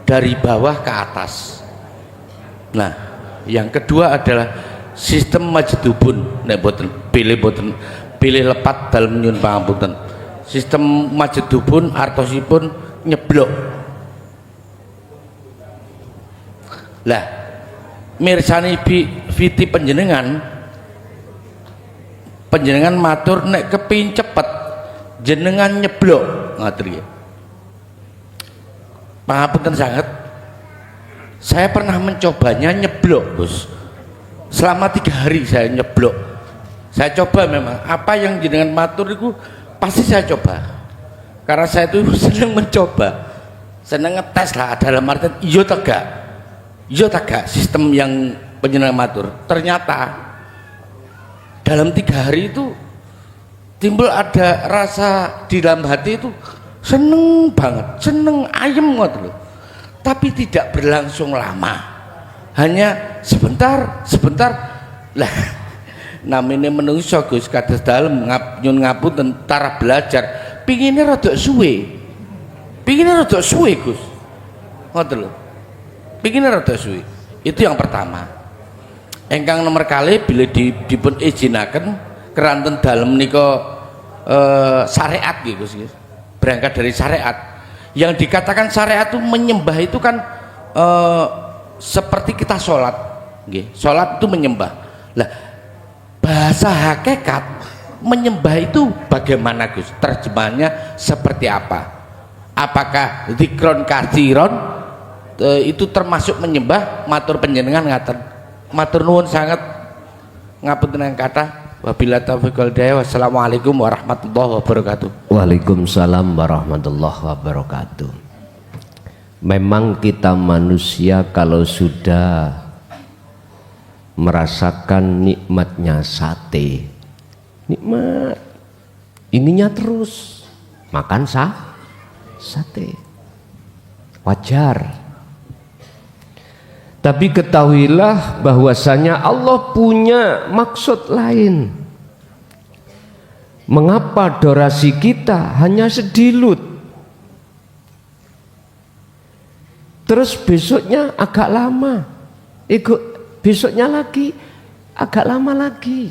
dari bawah ke atas. Nah, yang kedua adalah sistem majdubun. Nek boten pilih lepat dalam nyuwun pangapunten. sistem majedubun artosipun nyeblok. Lah mirsani fiti panjenengan matur nek kepin cepet jenengan nyeblok ngoten nggih. Pangapunten sanget, saya pernah mencobanya nyeblok Gus. Selama 3 hari saya nyeblok. Saya coba memang apa yang jenengan matur itu pasti saya coba. Karena saya itu senang mencoba, senang ngetes lah dalam artian iya tegak sistem yang panjenengan matur. Ternyata dalam 3 hari itu timbul ada rasa di dalam hati itu seneng banget, seneng ayem ngoten lho. Tapi tidak berlangsung lama, hanya sebentar lah. Namanya menungso Gus kados dalem nyun ngapunten tara belajar pinginnya rada suwe Gus ngoten lho, pinginnya rada suwe. Itu yang pertama. Engkang nomor kali bila dipun izinaken keranten dalem nika syariat nggih Gus, berangkat dari syariat. Yang dikatakan syariat itu menyembah itu kan seperti kita sholat nggih. Sholat itu menyembah. Lah bahasa hakikat menyembah itu bagaimana Gus? Terjemahannya seperti apa? Apakah zikron kathiron itu termasuk menyembah? Matur panjenengan ngaten. Matur nuwun sangat ngapunten yang kata. Wabillahi taufiq wal hidayah. Wassalamualaikum warahmatullahi wabarakatuh. Waalaikumsalam warahmatullahi wabarakatuh. Memang kita manusia kalau sudah merasakan nikmatnya sate, nikmat ininya terus makan sate wajar. Tapi ketahuilah bahwasanya Allah punya maksud lain. Mengapa durasi kita hanya sedilut, terus besoknya agak lama, besoknya lagi agak lama lagi.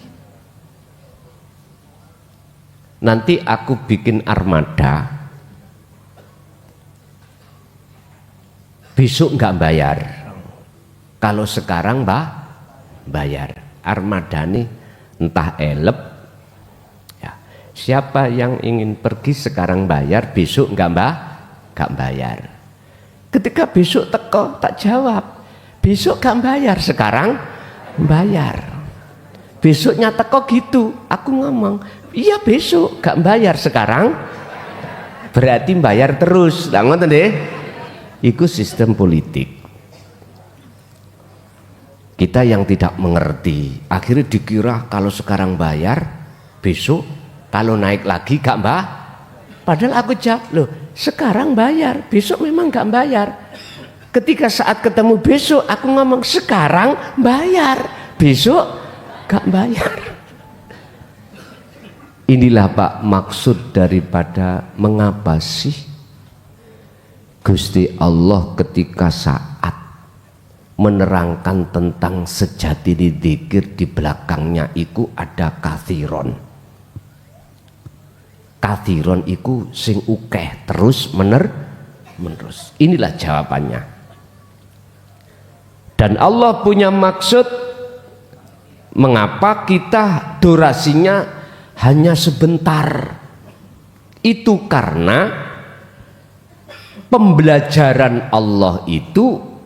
Nanti aku bikin armada, besok nggak bayar. Kalau sekarang bayar. Armada nih entah elep ya. Siapa yang ingin pergi sekarang bayar, besok nggak bayar. Ketika besok teko tak jawab, besok nggak bayar, sekarang bayar. Besoknya teko gitu, aku ngomong iya besok nggak bayar, sekarang berarti bayar terus. Lah ngoten deh. Iku sistem politik. Kita yang tidak mengerti, akhirnya dikira kalau sekarang bayar, besok kalau naik lagi gak Padahal aku jawab, loh sekarang bayar, besok memang gak bayar. Ketika saat ketemu besok, aku ngomong sekarang bayar, besok gak bayar. Inilah Pak maksud daripada mengapa sih Gusti Allah ketika saat menerangkan tentang sejati dzikir di belakangnya iku ada kathiron. Kathiron iku sing ukeh terus menerus. Inilah jawabannya. Dan Allah punya maksud mengapa kita durasinya hanya sebentar. Itu karena pembelajaran Allah itu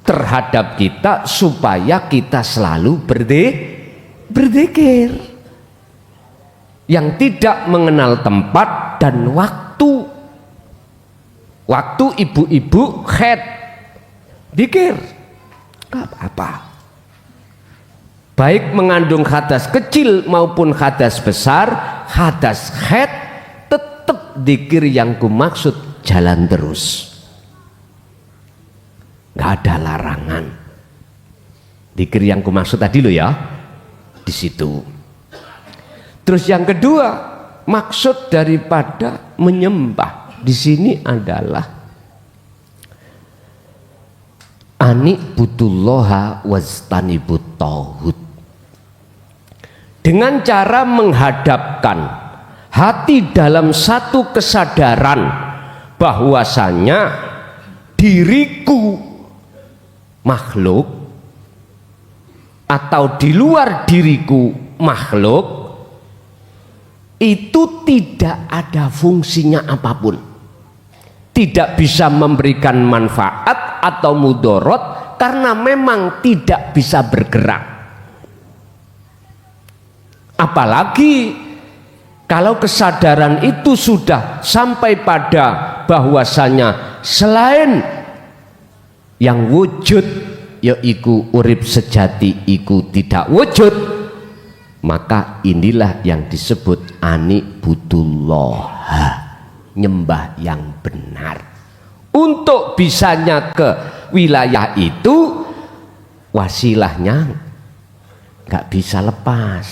terhadap kita supaya kita selalu berzikir yang tidak mengenal tempat dan waktu. Waktu ibu-ibu haid zikir gak apa-apa, baik mengandung hadas kecil maupun hadas besar, hadas haid tetap zikir yang kumaksud jalan terus. Gak ada larangan. Zikir yang kumaksud tadi lo ya, di situ. Terus yang kedua, maksud daripada menyembah di sini adalah anibudullaha wastanibut tauhid. Dengan cara menghadapkan hati dalam satu kesadaran bahwasanya diriku makhluk atau di luar diriku makhluk, itu tidak ada fungsinya apapun, tidak bisa memberikan manfaat atau mudorot karena memang tidak bisa bergerak. Apalagi kalau kesadaran itu sudah sampai pada bahwasanya selain yang wujud yaiku urip sejati iku tidak wujud, maka inilah yang disebut anibudullah, nyembah yang benar. Untuk bisanya ke wilayah itu wasilahnya nggak bisa lepas,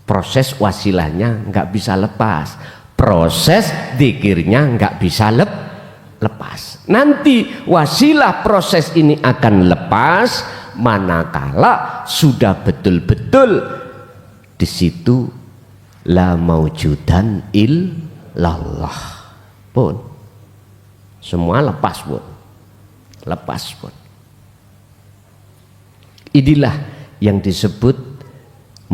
proses wasilahnya nggak bisa lepas, proses dzikirnya nggak bisa lepas. Nanti wasilah proses ini akan lepas manakala sudah betul-betul di situ la maujudan illallah pun semua lepas pun. Inilah yang disebut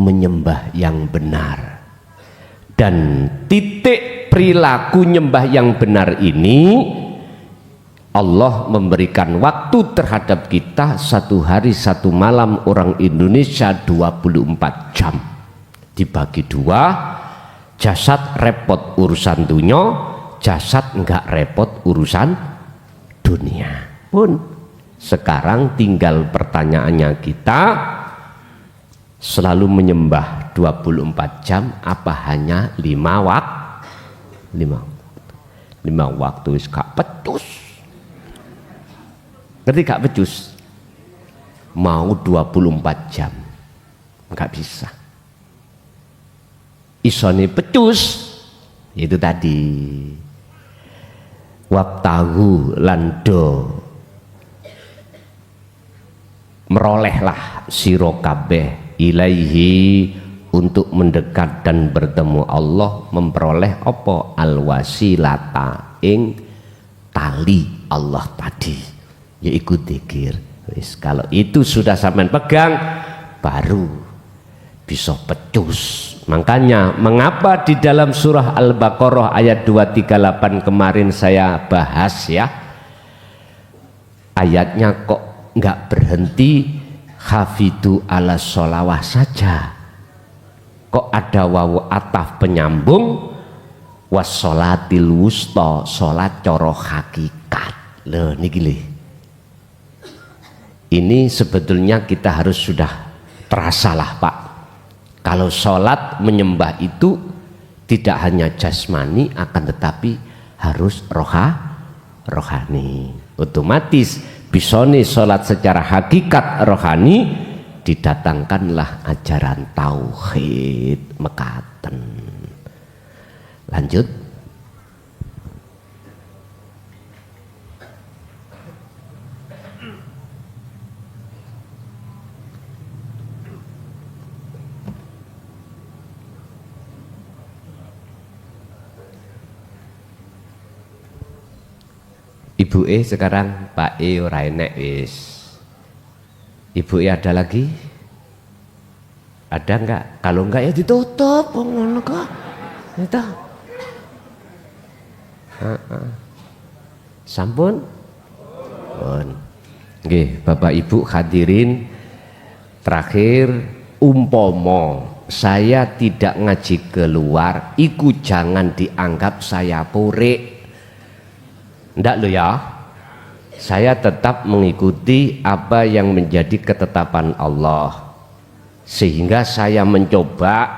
menyembah yang benar. Dan titik perilaku nyembah yang benar ini Allah memberikan waktu terhadap kita 1 hari 1 malam orang Indonesia 24 jam dibagi 2, jasad repot urusan dunia, jasad enggak repot urusan dunia pun. Sekarang tinggal pertanyaannya, kita selalu menyembah 24 jam apa hanya 5 waktu wis gak pecus. Ngerti gak pecus? Mau 24 jam nggak bisa. Isone pecus itu tadi waktahu lando merolehlah siro kabeh ilaihi untuk mendekat dan bertemu Allah, memperoleh apa alwasilata ing tali Allah tadi yaitu dzikir. Wis kalau itu sudah sampean pegang baru bisa pecus. Makanya mengapa di dalam surah Al-Baqarah ayat 238 kemarin saya bahas ya, ayatnya kok nggak berhenti hafidu ala sholawah saja, kok ada wawu ataf penyambung wassolatil wusta, sholat coro hakikat. Loh niki lho, ini sebetulnya kita harus sudah terasalah Pak, kalau sholat menyembah itu tidak hanya jasmani akan tetapi harus rohani. Otomatis bisone sholat secara hakikat rohani, didatangkanlah ajaran tauhid mekaten. Lanjut. Ibu sekarang Pak ora enek wis. Ibu ada lagi? Ada enggak? Kalau enggak ya ditutup ngono kok. Itu. Sampun? Pun. Nggih, Bapak Ibu hadirin, terakhir umpomo saya tidak ngaji keluar, iku jangan dianggap saya purik. Ndak lo ya, saya tetap mengikuti apa yang menjadi ketetapan Allah, sehingga saya mencoba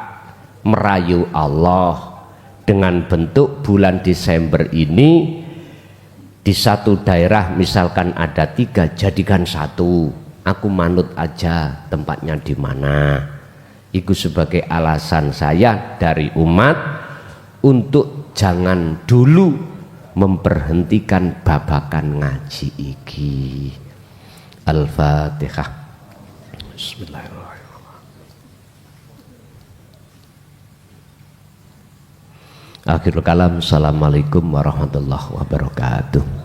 merayu Allah dengan bentuk bulan Desember ini di satu daerah misalkan ada 3, jadikan 1, aku manut aja tempatnya di mana. Itu sebagai alasan saya dari umat untuk jangan dulu memberhentikan babakan ngaji iki. Al-Fatihah. Bismillahirrahmanirrahim. Akhirul kalam, assalamualaikum warahmatullahi wabarakatuh.